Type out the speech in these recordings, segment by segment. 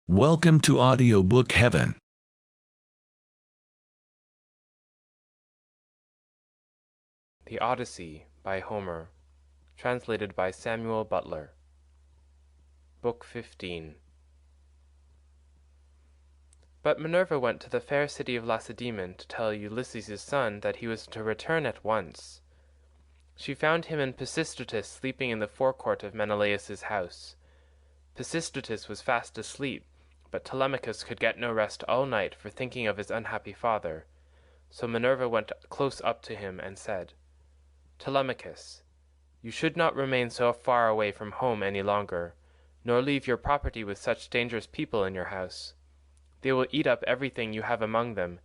Welcome to Audiobook Heaven. The Odyssey by Homer, translated by Samuel Butler. Book 15. But Minerva went to the fair city of Lacedaemon to tell Ulysses' son that he was to return at once. She found him and Pisistratus sleeping in the forecourt of Menelaus's house. Pisistratus was fast asleep, but Telemachus could get no rest all night for thinking of his unhappy father. So Minerva went close up to him and said, "Telemachus, you should not remain so far away from home any longer, nor leave your property with such dangerous people in your house. They will eat up everything you have among them,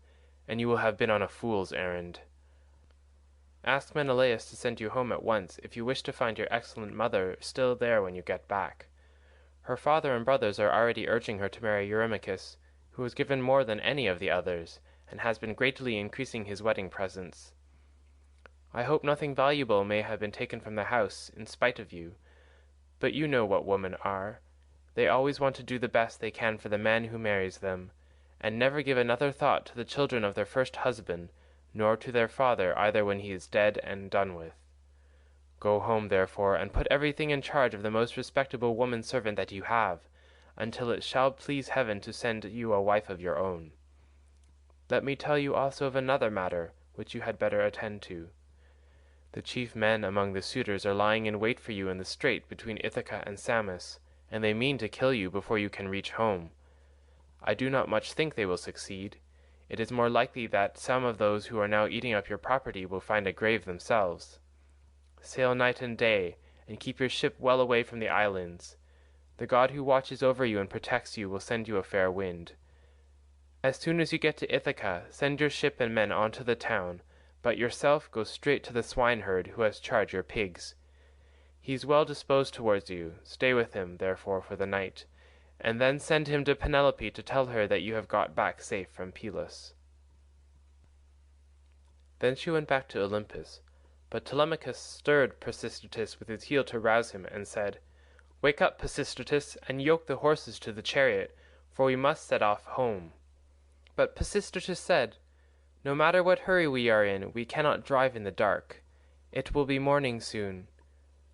and you will have been on a fool's errand. Ask Menelaus to send you home at once if you wish to find your excellent mother still there when you get back. Her father and brothers are already urging her to marry Eurymachus, who was given more than any of the others, and has been greatly increasing his wedding presents. I hope nothing valuable may have been taken from the house, in spite of you, but you know what women are. They always want to do the best they can for the man who marries them, and never give another thought to the children of their first husband, nor to their father either when he is dead and done with. Go home, therefore, and put everything in charge of the most respectable woman-servant that you have, until it shall please heaven to send you a wife of your own. Let me tell you also of another matter, which you had better attend to. The chief men among the suitors are lying in wait for you in the strait between Ithaca and Samos, and they mean to kill you before you can reach home. I do not much think they will succeed. It is more likely that some of those who are now eating up your property will find a grave themselves. Sail night and day, and keep your ship well away from the islands. The god who watches over you and protects you will send you a fair wind. As soon as you get to Ithaca, send your ship and men on to the town, but yourself go straight to the swineherd who has charge your pigs. He is well disposed towards you. Stay with him, therefore, for the night, and then send him to Penelope to tell her that you have got back safe from Pylos." Then she went back to Olympus, but Telemachus stirred Pisistratus with his heel to rouse him, and said, "Wake up, Pisistratus, and yoke the horses to the chariot, for we must set off home." But Pisistratus said, "No matter what hurry we are in, we cannot drive in the dark. It will be morning soon.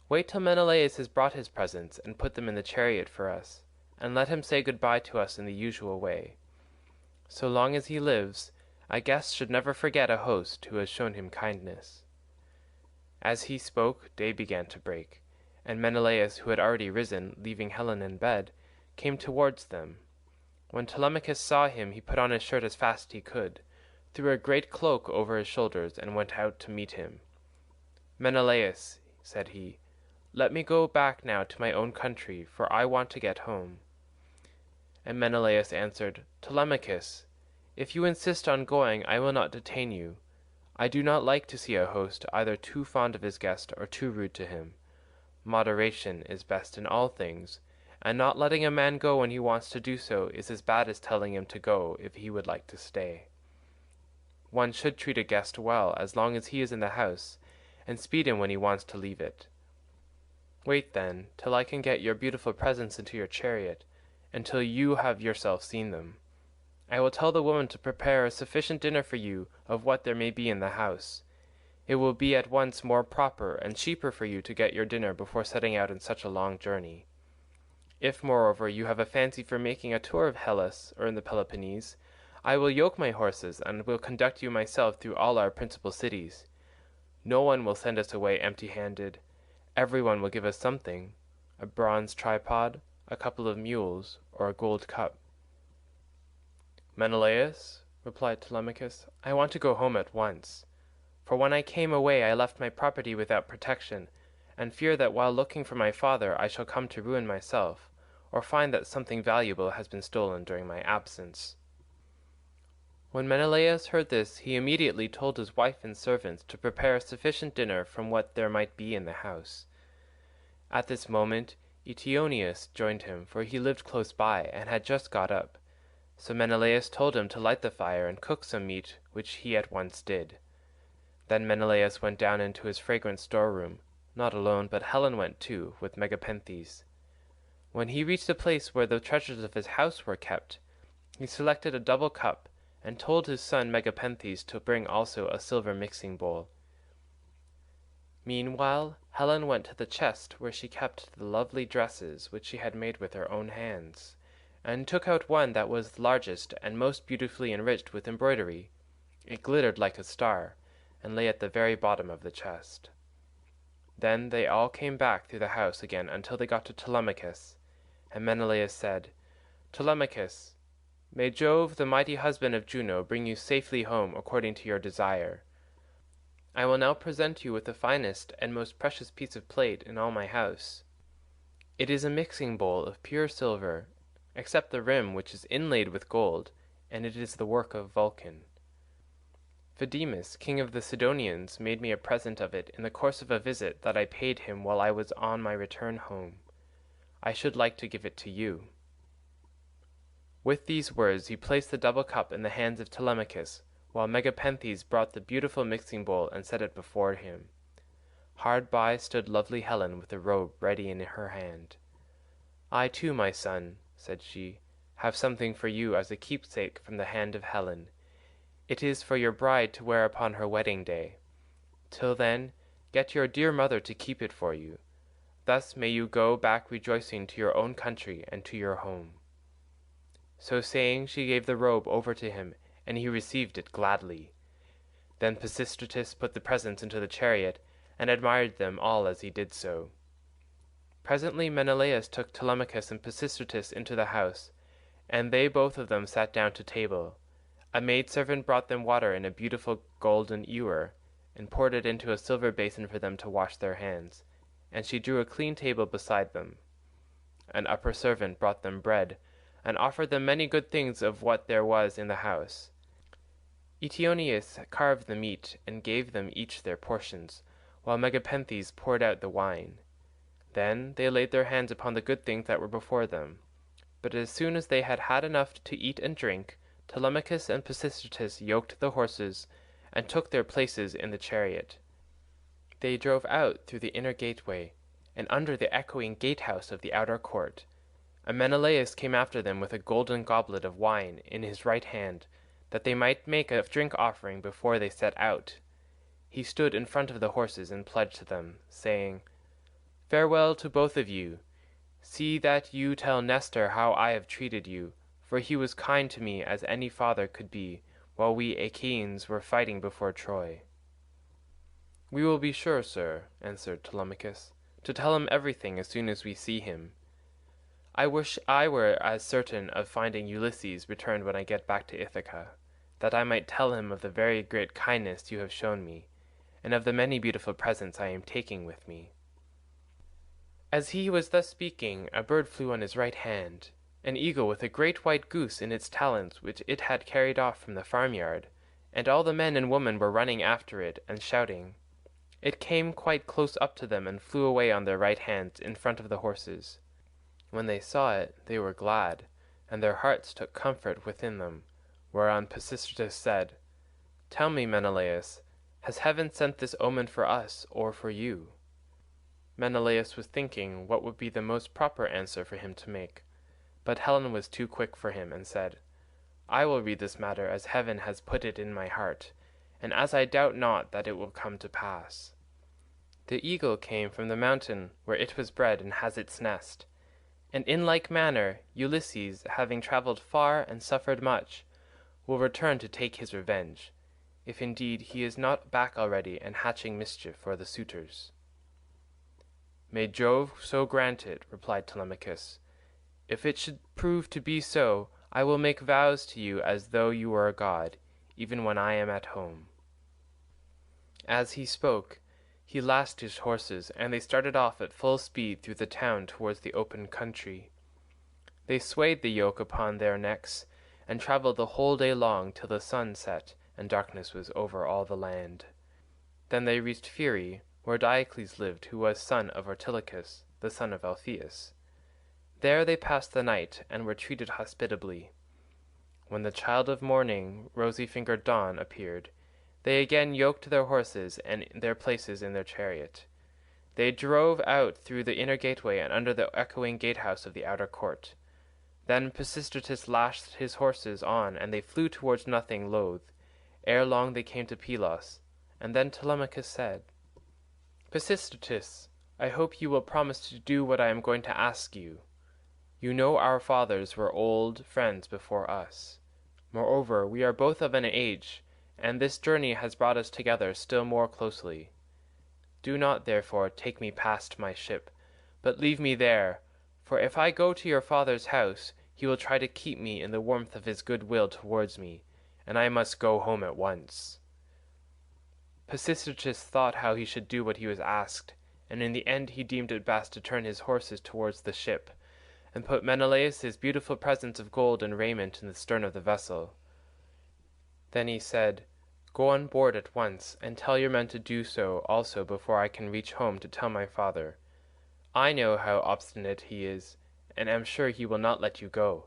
Wait till Menelaus has brought his presents, and put them in the chariot for us, and let him say good-bye to us in the usual way. So long as he lives, a guest should never forget a host who has shown him kindness." As he spoke, day began to break, and Menelaus, who had already risen, leaving Helen in bed, came towards them. When Telemachus saw him, he put on his shirt as fast as he could, threw a great cloak over his shoulders, and went out to meet him. "Menelaus," said he, "let me go back now to my own country, for I want to get home." And Menelaus answered, "Telemachus, if you insist on going, I will not detain you. I do not like to see a host either too fond of his guest or too rude to him. Moderation is best in all things, and not letting a man go when he wants to do so is as bad as telling him to go if he would like to stay. One should treat a guest well as long as he is in the house, and speed him when he wants to leave it. Wait, then, till I can get your beautiful presents into your chariot, and till you have yourself seen them. I will tell the woman to prepare a sufficient dinner for you of what there may be in the house. It will be at once more proper and cheaper for you to get your dinner before setting out on such a long journey. If, moreover, you have a fancy for making a tour of Hellas or in the Peloponnese, I will yoke my horses and will conduct you myself through all our principal cities. No one will send us away empty-handed. Everyone will give us something, a bronze tripod, a couple of mules, or a gold cup." "Menelaus," replied Telemachus, "I want to go home at once. For when I came away I left my property without protection, and fear that while looking for my father I shall come to ruin myself, or find that something valuable has been stolen during my absence." When Menelaus heard this, he immediately told his wife and servants to prepare a sufficient dinner from what there might be in the house. At this moment Eteoneus joined him, for he lived close by and had just got up. So Menelaus told him to light the fire and cook some meat, which he at once did. Then Menelaus went down into his fragrant storeroom, not alone, but Helen went too, with Megapenthes. When he reached a place where the treasures of his house were kept, he selected a double cup, and told his son Megapenthes to bring also a silver mixing bowl. Meanwhile Helen went to the chest where she kept the lovely dresses which she had made with her own hands, and took out one that was largest and most beautifully enriched with embroidery. It glittered like a star, and lay at the very bottom of the chest. Then they all came back through the house again until they got to Telemachus, and Menelaus said, "Telemachus, may Jove, the mighty husband of Juno, bring you safely home according to your desire. I will now present you with the finest and most precious piece of plate in all my house. It is a mixing bowl of pure silver, except the rim which is inlaid with gold, and it is the work of Vulcan. Phaedimus, king of the Sidonians, made me a present of it in the course of a visit that I paid him while I was on my return home. I should like to give it to you." With these words he placed the double cup in the hands of Telemachus, while Megapenthes brought the beautiful mixing bowl and set it before him. Hard by stood lovely Helen with the robe ready in her hand. "I too, my son," said she, "have something for you as a keepsake from the hand of Helen. It is for your bride to wear upon her wedding day. Till then, get your dear mother to keep it for you. Thus may you go back rejoicing to your own country and to your home." So saying, she gave the robe over to him, and he received it gladly. Then Pisistratus put the presents into the chariot, and admired them all as he did so. Presently Menelaus took Telemachus and Pisistratus into the house, and they both of them sat down to table. A maidservant brought them water in a beautiful golden ewer, and poured it into a silver basin for them to wash their hands, and she drew a clean table beside them. An upper servant brought them bread, and offered them many good things of what there was in the house. Eteoneus carved the meat, and gave them each their portions, while Megapenthes poured out the wine. Then they laid their hands upon the good things that were before them. But as soon as they had had enough to eat and drink, Telemachus and Pisistratus yoked the horses, and took their places in the chariot. They drove out through the inner gateway, and under the echoing gatehouse of the outer court. And Menelaus came after them with a golden goblet of wine in his right hand, that they might make a drink offering before they set out. He stood in front of the horses and pledged them, saying, "Farewell to both of you. See that you tell Nestor how I have treated you, for he was kind to me as any father could be, while we Achaeans were fighting before Troy." "We will be sure, sir," answered Telemachus, "to tell him everything as soon as we see him. I wish I were as certain of finding Ulysses returned when I get back to Ithaca, that I might tell him of the very great kindness you have shown me, and of the many beautiful presents I am taking with me." As he was thus speaking, a bird flew on his right hand, an eagle with a great white goose in its talons which it had carried off from the farmyard, and all the men and women were running after it and shouting. It came quite close up to them and flew away on their right hands in front of the horses. When they saw it, they were glad, and their hearts took comfort within them, whereon Pisistratus said, "Tell me, Menelaus, has heaven sent this omen for us or for you?" Menelaus was thinking what would be the most proper answer for him to make, but Helen was too quick for him, and said, "I will read this matter as heaven has put it in my heart, and as I doubt not that it will come to pass. The eagle came from the mountain where it was bred and has its nest, and in like manner Ulysses, having travelled far and suffered much, will return to take his revenge, if indeed he is not back already and hatching mischief for the suitors." "May Jove so grant it," replied Telemachus. "If it should prove to be so, I will make vows to you as though you were a god, even when I am at home." As he spoke, he lashed his horses, and they started off at full speed through the town towards the open country. They swayed the yoke upon their necks, and travelled the whole day long till the sun set and darkness was over all the land. Then they reached Pheræ, where Diocles lived, who was son of Ortilochus, the son of Alpheus. There they passed the night, and were treated hospitably. When the child of morning, rosy-fingered Dawn, appeared, they again yoked their horses and their places in their chariot. They drove out through the inner gateway and under the echoing gatehouse of the outer court. Then Pisistratus lashed his horses on, and they flew towards nothing loath. Ere long they came to Pylos, and then Telemachus said, "Pisistratus, I hope you will promise to do what I am going to ask you. You know our fathers were old friends before us. Moreover, we are both of an age, and this journey has brought us together still more closely. Do not, therefore, take me past my ship, but leave me there, for if I go to your father's house, he will try to keep me in the warmth of his good will towards me, and I must go home at once." Pisistratus thought how he should do what he was asked, and in the end he deemed it best to turn his horses towards the ship, and put Menelaus's beautiful presents of gold and raiment in the stern of the vessel. Then he said, "Go on board at once, and tell your men to do so also before I can reach home to tell my father. I know how obstinate he is, and am sure he will not let you go.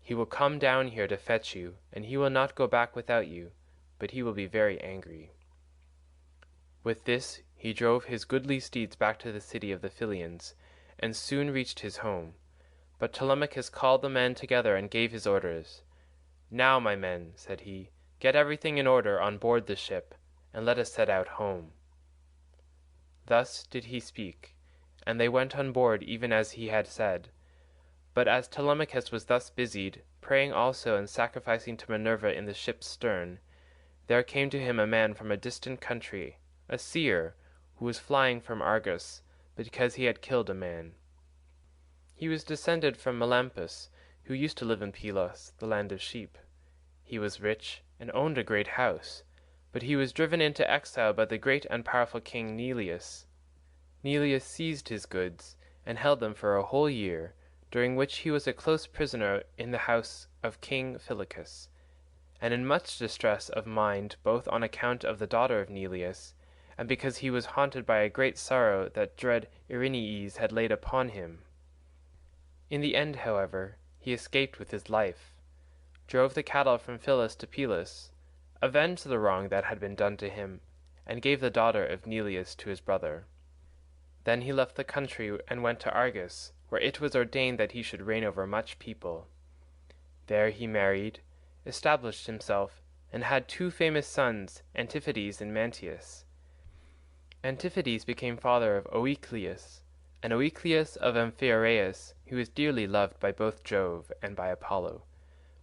He will come down here to fetch you, and he will not go back without you, but he will be very angry." With this he drove his goodly steeds back to the city of the Pylians, and soon reached his home. But Telemachus called the men together and gave his orders. "Now, my men," said he, "get everything in order on board the ship, and let us set out home." Thus did he speak, and they went on board even as he had said. But as Telemachus was thus busied, praying also and sacrificing to Minerva in the ship's stern, there came to him a man from a distant country, a seer, who was flying from Argos, because he had killed a man. He was descended from Melampus, who used to live in Pylos, the land of sheep. He was rich, and owned a great house, but he was driven into exile by the great and powerful king Neleus. Neleus seized his goods, and held them for a whole year, during which he was a close prisoner in the house of King Phylacus, and in much distress of mind both on account of the daughter of Neleus, and because he was haunted by a great sorrow that dread Erinees had laid upon him. In the end, however, he escaped with his life, drove the cattle from Phyllis to Pylos, avenged the wrong that had been done to him, and gave the daughter of Neleus to his brother. Then he left the country and went to Argos, where it was ordained that he should reign over much people. There he married, established himself, and had two famous sons, Antiphates and Mantius. Antiphates became father of Oicleus, and Oicleus of Amphiaraus, who was dearly loved by both Jove and by Apollo.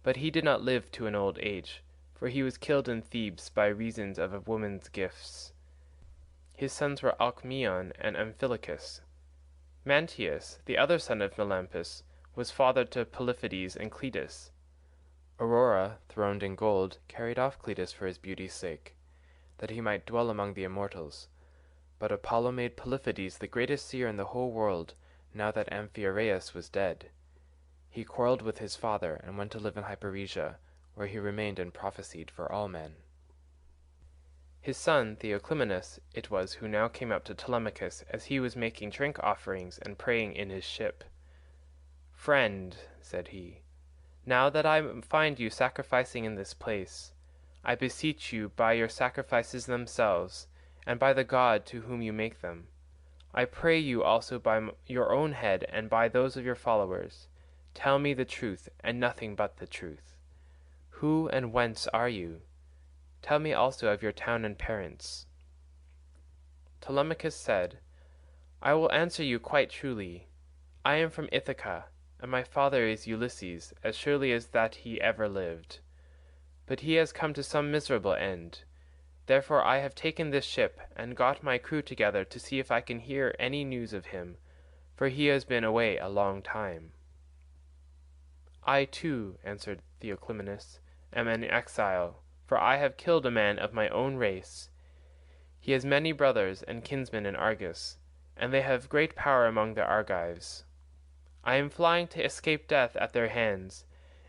But he did not live to an old age, for he was killed in Thebes by reason of a woman's gifts. His sons were Alcmaeon and Amphilochus. Mantius, the other son of Melampus, was father to Polyphemus and Cleitus. Aurora, throned in gold, carried off Cleitus for his beauty's sake, that he might dwell among the immortals. But Apollo made Polyphemus the greatest seer in the whole world, now that Amphiaraus was dead. He quarrelled with his father and went to live in Hyperesia, where he remained and prophesied for all men. His son Theoclymenus it was who now came up to Telemachus as he was making drink offerings and praying in his ship. "Friend," said he, "now that I find you sacrificing in this place, I beseech you by your sacrifices themselves, and by the God to whom you make them, I pray you also by your own head and by those of your followers, tell me the truth and nothing but the truth. Who and whence are you? Tell me also of your town and parents." Telemachus said, "I will answer you quite truly. I am from Ithaca, and my father is Ulysses, as surely as that he ever lived. But he has come to some miserable end. Therefore I have taken this ship and got my crew together to see if I can hear any news of him, for he has been away a long time." "I too," answered Theoclymenus, "am an exile, for I have killed a man of my own race. He has many brothers and kinsmen in Argos, and they have great power among the Argives. I am flying to escape death at their hands,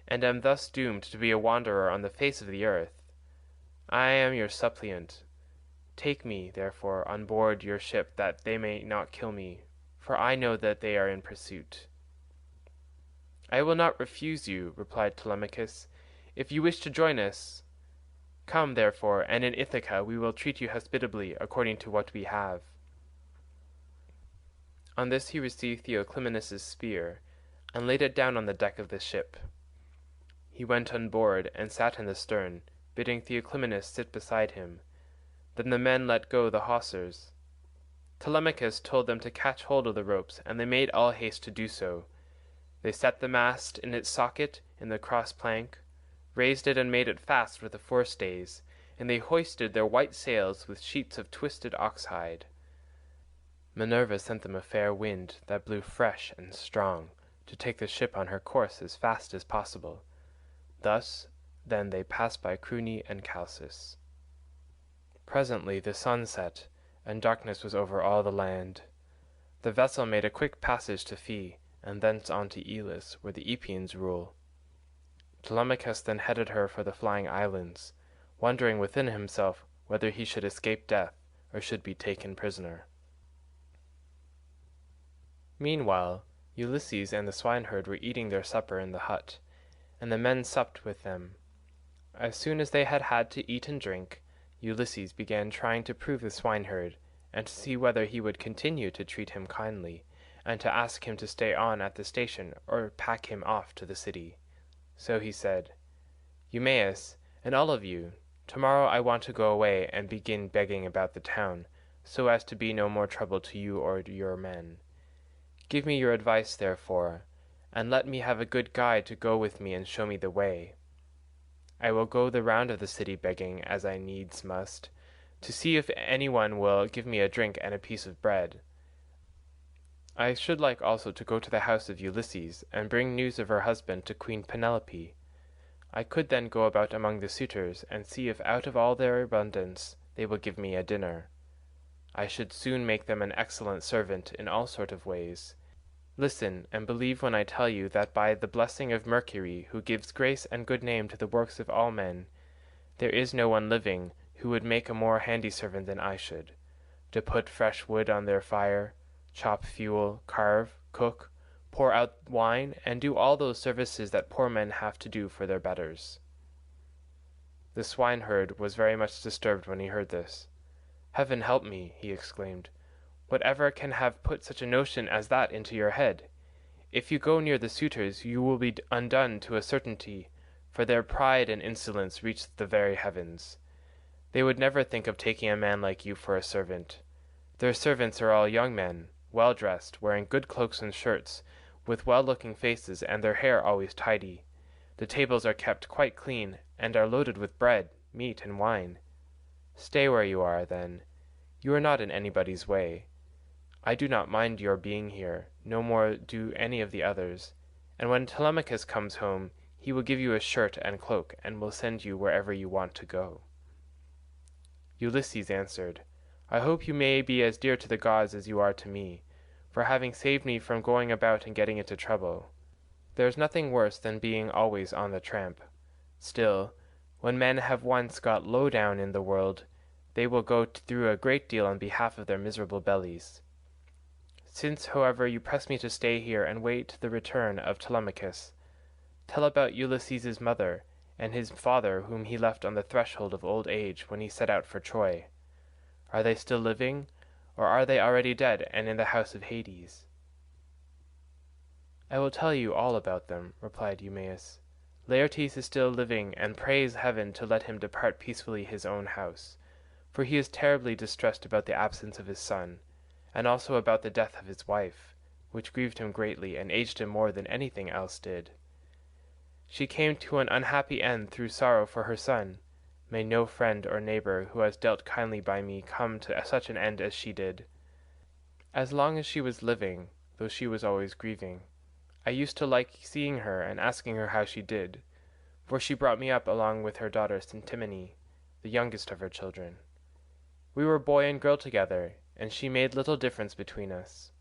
and am thus doomed to be a wanderer on the face of the earth. I am your suppliant. Take me, therefore, on board your ship that they may not kill me, for I know that they are in pursuit." "I will not refuse you," replied Telemachus, "if you wish to join us. Come, therefore, and in Ithaca we will treat you hospitably according to what we have." On this he received Theoclymenus' spear, and laid it down on the deck of the ship. He went on board, and sat in the stern, bidding Theoclymenus sit beside him. Then the men let go the hawsers. Telemachus told them to catch hold of the ropes, and they made all haste to do so. They set the mast in its socket in the cross plank, raised it and made it fast with the forestays, and they hoisted their white sails with sheets of twisted oxhide. Minerva sent them a fair wind that blew fresh and strong, to take the ship on her course as fast as possible. Thus then they passed by Cruni and Chalcis. Presently the sun set, and darkness was over all the land. The vessel made a quick passage to Phae, and thence on to Elis, where the Epeans rule. Telemachus then headed her for the flying islands, wondering within himself whether he should escape death or should be taken prisoner. Meanwhile Ulysses and the swineherd were eating their supper in the hut, and the men supped with them. As soon as they had had to eat and drink, Ulysses began trying to prove the swineherd, and to see whether he would continue to treat him kindly, and to ask him to stay on at the station or pack him off to the city. So he said, "Eumaeus, and all of you, tomorrow I want to go away and begin begging about the town, so as to be no more trouble to you or your men. Give me your advice, therefore, and let me have a good guide to go with me and show me the way. I will go the round of the city begging, as I needs must, to see if any one will give me a drink and a piece of bread. I should like also to go to the house of Ulysses, and bring news of her husband to Queen Penelope. I could then go about among the suitors, and see if out of all their abundance they will give me a dinner. I should soon make them an excellent servant in all sort of ways. Listen, and believe when I tell you that by the blessing of Mercury, who gives grace and good name to the works of all men, there is no one living who would make a more handy servant than I should, to put fresh wood on their fire, chop fuel, carve, cook, pour out wine, and do all those services that poor men have to do for their betters." The swineherd was very much disturbed when he heard this. "Heaven help me," he exclaimed. "Whatever can have put such a notion as that into your head? If you go near the suitors you will be undone to a certainty, for their pride and insolence reach the very heavens. They would never think of taking a man like you for a servant. Their servants are all young men, well dressed, wearing good cloaks and shirts, with well-looking faces, and their hair always tidy. The tables are kept quite clean, and are loaded with bread, meat, and wine. Stay where you are, then. You are not in anybody's way. I do not mind your being here, no more do any of the others, and when Telemachus comes home he will give you a shirt and cloak, and will send you wherever you want to go." Ulysses answered, "I hope you may be as dear to the gods as you are to me, for having saved me from going about and getting into trouble. There is nothing worse than being always on the tramp. Still, when men have once got low down in the world, they will go through a great deal on behalf of their miserable bellies. Since, however, you press me to stay here and wait the return of Telemachus, tell about Ulysses' mother and his father whom he left on the threshold of old age when he set out for Troy. Are they still living, or are they already dead and in the house of Hades?" "I will tell you all about them," replied Eumaeus. "Laertes is still living and prays heaven to let him depart peacefully his own house, for he is terribly distressed about the absence of his son, and also about the death of his wife, which grieved him greatly and aged him more than anything else did. She came to an unhappy end through sorrow for her son. May no friend or neighbour who has dealt kindly by me come to such an end as she did. As long as she was living, though she was always grieving, I used to like seeing her and asking her how she did, for she brought me up along with her daughter Cynthymene, the youngest of her children. We were boy and girl together, and she made little difference between us.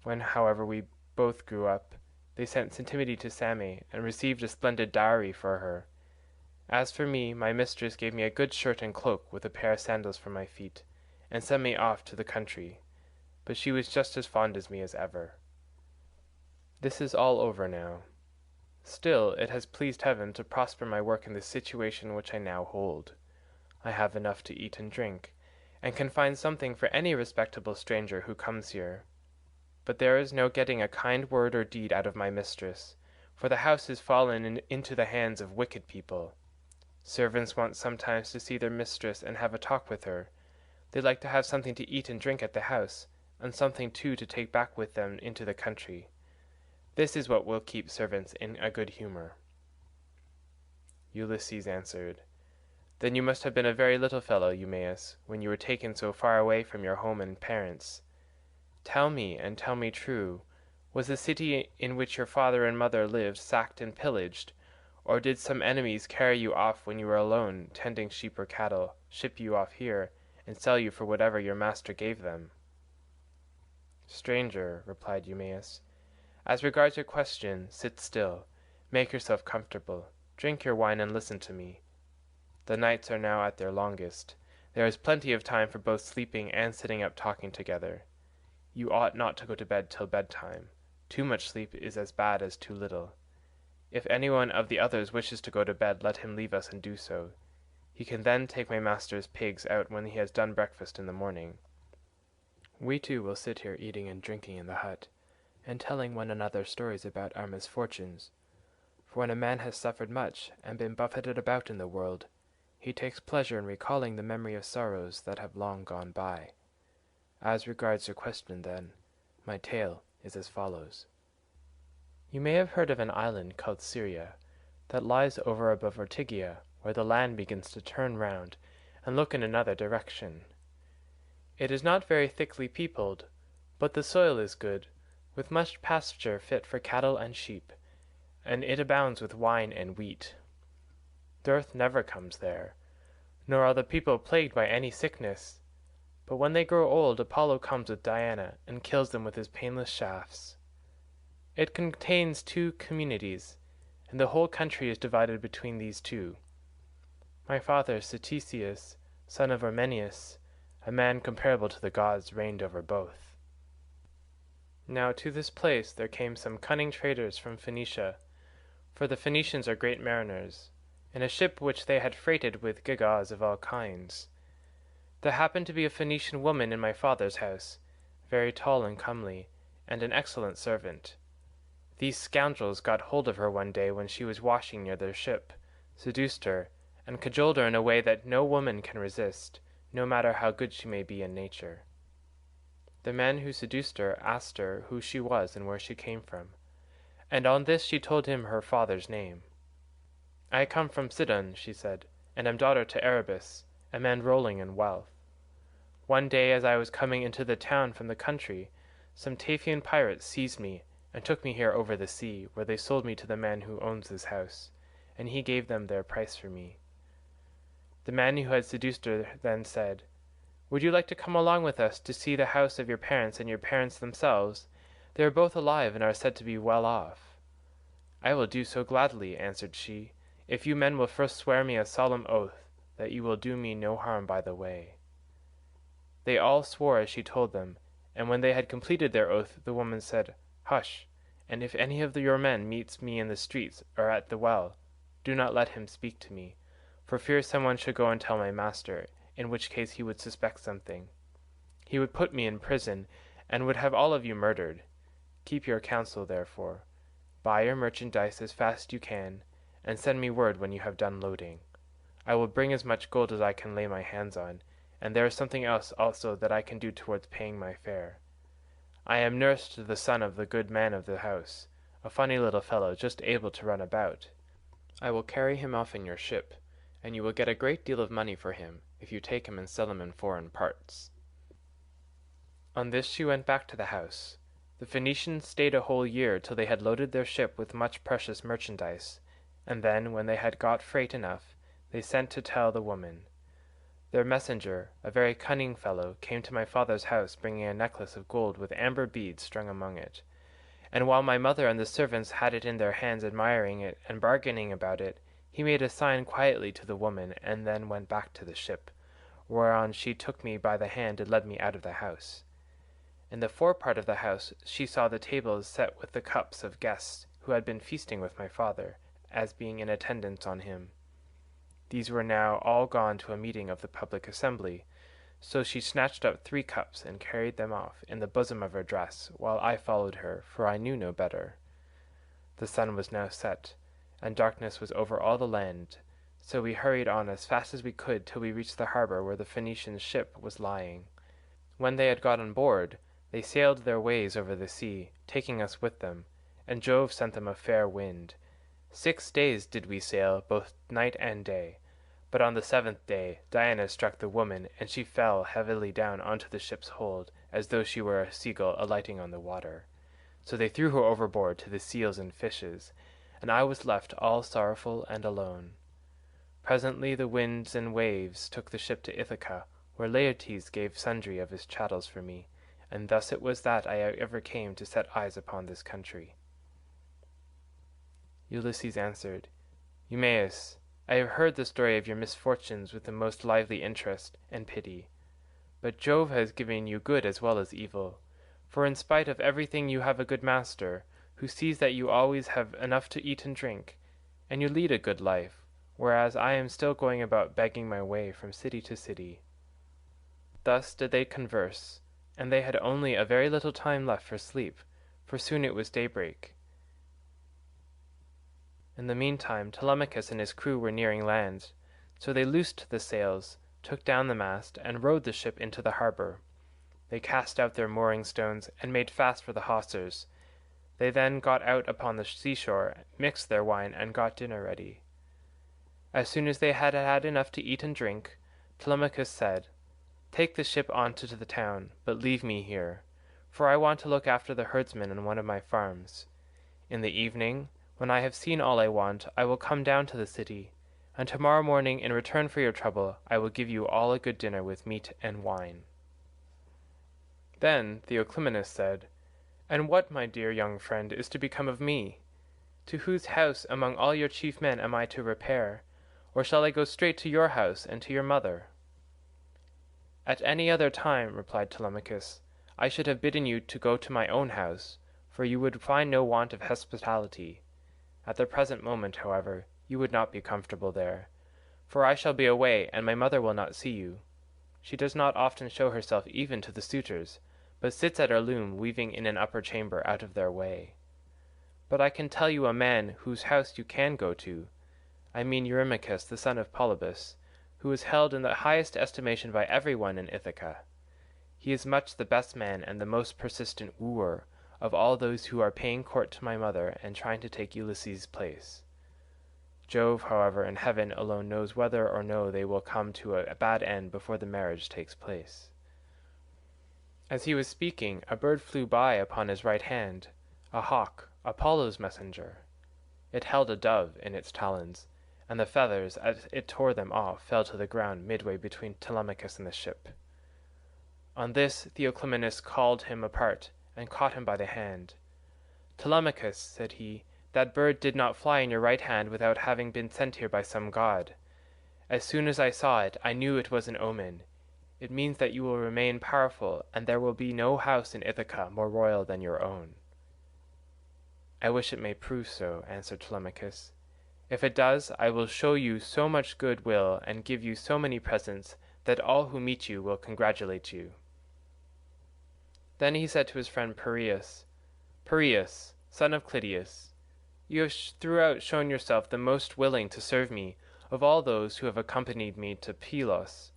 When, however, we both grew up, they sent Cynthymene to Same, and received a splendid dowry for her. As for me, my mistress gave me a good shirt and cloak with a pair of sandals for my feet, and sent me off to the country, but she was just as fond of me as ever. This is all over now. Still, it has pleased heaven to prosper my work in the situation which I now hold. I have enough to eat and drink, and can find something for any respectable stranger who comes here. but there is no getting a kind word or deed out of my mistress, for the house is fallen into the hands of wicked people. Servants want sometimes to see their mistress and have a talk with her. They like to have something to eat and drink at the house, and something too to take back with them into the country. This is what will keep servants in a good humour." Ulysses answered, "Then you must have been a very little fellow, Eumaeus, when you were taken so far away from your home and parents. Tell me, and tell me true, was the city in which your father and mother lived sacked and pillaged, or did some enemies carry you off when you were alone tending sheep or cattle, ship you off here, and sell you for whatever your master gave them?" "Stranger," replied Eumaeus, "as regards your question, sit still, make yourself comfortable, drink your wine and listen to me. The nights are now at their longest. There is plenty of time for both sleeping and sitting up talking together. You ought not to go to bed till bedtime. Too much sleep is as bad as too little. If anyone of the others wishes to go to bed, let him leave us and do so. He can then take my master's pigs out when he has done breakfast in the morning. We two will sit here eating and drinking in the hut, and telling one another stories about our misfortunes. For when a man has suffered much and been buffeted about in the world, he takes pleasure in recalling the memory of sorrows that have long gone by. As regards your question, then, my tale is as follows. You may have heard of an island called Syria, that lies over above Ortygia, where the land begins to turn round and look in another direction. It is not very thickly peopled, but the soil is good, with much pasture fit for cattle and sheep, and it abounds with wine and wheat. Dearth never comes there, nor are the people plagued by any sickness, but when they grow old Apollo comes with Diana and kills them with his painless shafts. It contains 2 communities, and the whole country is divided between these 2. My father, Ctesias, son of Ormenius, a man comparable to the gods, reigned over both. Now to this place there came some cunning traders from Phoenicia, for the Phoenicians are great mariners, in a ship which they had freighted with gewgaws of all kinds. There happened to be a Phoenician woman in my father's house, very tall and comely, and an excellent servant. These scoundrels got hold of her one day when she was washing near their ship, seduced her, and cajoled her in a way that no woman can resist, no matter how good she may be in nature. The man who seduced her asked her who she was and where she came from, and on this she told him her father's name. "I come from Sidon," she said, "and am daughter to Erebus, a man rolling in wealth. One day as I was coming into the town from the country, some Taphian pirates seized me and took me here over the sea, where they sold me to the man who owns this house, and he gave them their price for me. The man who had seduced her then said, 'Would you like to come along with us to see the house of your parents and your parents themselves? They are both alive and are said to be well off.' 'I will do so gladly,' answered she, 'if you men will first swear me a solemn oath that you will do me no harm by the way.' They all swore as she told them, and when they had completed their oath the woman said, 'Hush, and if any of your men meets me in the streets or at the well, do not let him speak to me, for fear someone should go and tell my master, in which case he would suspect something. He would put me in prison, and would have all of you murdered. Keep your counsel, therefore. Buy your merchandise as fast as you can, and send me word when you have done loading. I will bring as much gold as I can lay my hands on, and there is something else also that I can do towards paying my fare. I am nurse to the son of the good man of the house, a funny little fellow just able to run about. I will carry him off in your ship, and you will get a great deal of money for him if you take him and sell him in foreign parts.' On this she went back to the house. The Phoenicians stayed a whole year till they had loaded their ship with much precious merchandise, and then, when they had got freight enough, they sent to tell the woman. Their messenger, a very cunning fellow, came to my father's house bringing a necklace of gold with amber beads strung among it, and while my mother and the servants had it in their hands admiring it and bargaining about it, he made a sign quietly to the woman and then went back to the ship, whereon she took me by the hand and led me out of the house. In the forepart of the house she saw the tables set with the cups of guests who had been feasting with my father, as being in attendance on him. These were now all gone to a meeting of the public assembly, So she snatched up 3 cups and carried them off in the bosom of her dress, while I followed her, for I knew no better. The sun was now set, and darkness was over all the land, so we hurried on as fast as we could till we reached the harbour where the Phoenician ship was lying. When they had got on board, they sailed their ways over the sea, taking us with them, and Jove sent them a fair wind. 6 days did we sail, both night and day, but on the 7th day Diana struck the woman, and she fell heavily down onto the ship's hold, as though she were a seagull alighting on the water. So they threw her overboard to the seals and fishes, and I was left all sorrowful and alone. Presently the winds and waves took the ship to Ithaca, where Laertes gave sundry of his chattels for me, and thus it was that I ever came to set eyes upon this country. Ulysses answered, Eumaeus, I have heard the story of your misfortunes with the most lively interest and pity, but Jove has given you good as well as evil, for in spite of everything you have a good master, who sees that you always have enough to eat and drink, and you lead a good life, whereas I am still going about begging my way from city to city. Thus did they converse, and they had only a very little time left for sleep, for soon it was daybreak. In the meantime Telemachus and his crew were nearing land, so they loosed the sails, took down the mast, and rowed the ship into the harbour. They cast out their mooring stones, and made fast for the hawsers. They then got out upon the seashore, mixed their wine, and got dinner ready. As soon as they had had enough to eat and drink, Telemachus said, Take the ship on to the town, but leave me here, for I want to look after the herdsmen on one of my farms. In the evening, when I have seen all I want, I will come down to the city, and tomorrow morning in return for your trouble I will give you all a good dinner with meat and wine. Then Theoclymenus said, And what, my dear young friend, is to become of me? To whose house among all your chief men am I to repair, or shall I go straight to your house and to your mother? At any other time, replied Telemachus, I should have bidden you to go to my own house, for you would find no want of hospitality. At the present moment, however, you would not be comfortable there, for I shall be away, and my mother will not see you. She does not often show herself even to the suitors, but sits at her loom weaving in an upper chamber out of their way. But I can tell you a man whose house you can go to, I mean Eurymachus the son of Polyphemus, who is held in the highest estimation by everyone in Ithaca. He is much the best man and the most persistent wooer of all those who are paying court to my mother and trying to take Ulysses' place. Jove, however, in heaven alone knows whether or no they will come to a bad end before the marriage takes place. As he was speaking, a bird flew by upon his right hand, a hawk, Apollo's messenger. It held a dove in its talons, and the feathers, as it tore them off, fell to the ground midway between Telemachus and the ship. On this Theoclymenus called him apart, and caught him by the hand. Telemachus, said he, that bird did not fly in your right hand without having been sent here by some god. As soon as I saw it, I knew it was an omen. It means that you will remain powerful, and there will be no house in Ithaca more royal than your own. I wish it may prove so, answered Telemachus. If it does, I will show you so much good will and give you so many presents that all who meet you will congratulate you. Then he said to his friend Piraeus, Piraeus, son of Clytius, you have throughout shown yourself the most willing to serve me of all those who have accompanied me to Pylos.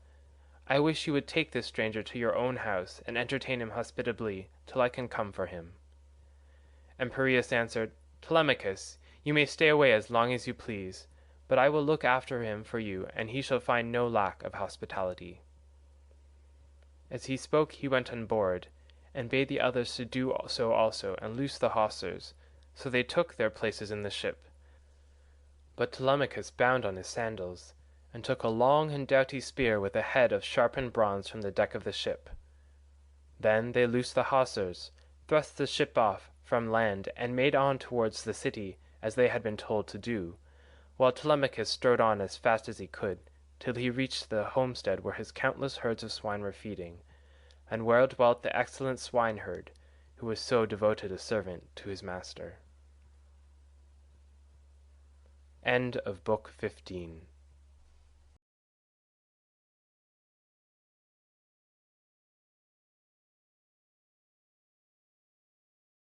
I wish you would take this stranger to your own house and entertain him hospitably till I can come for him. And Piraeus answered, Telemachus, you may stay away as long as you please, but I will look after him for you, and he shall find no lack of hospitality. As he spoke he went on board, and bade the others to do so also, and loose the hawsers, so they took their places in the ship. But Telemachus bound on his sandals, and took a long and doughty spear with a head of sharpened bronze from the deck of the ship. Then they loosed the hawsers, thrust the ship off from land, and made on towards the city, as they had been told to do, while Telemachus strode on as fast as he could, till he reached the homestead where his countless herds of swine were feeding, and where dwelt the excellent swineherd, who was so devoted a servant to his master. End of Book 15.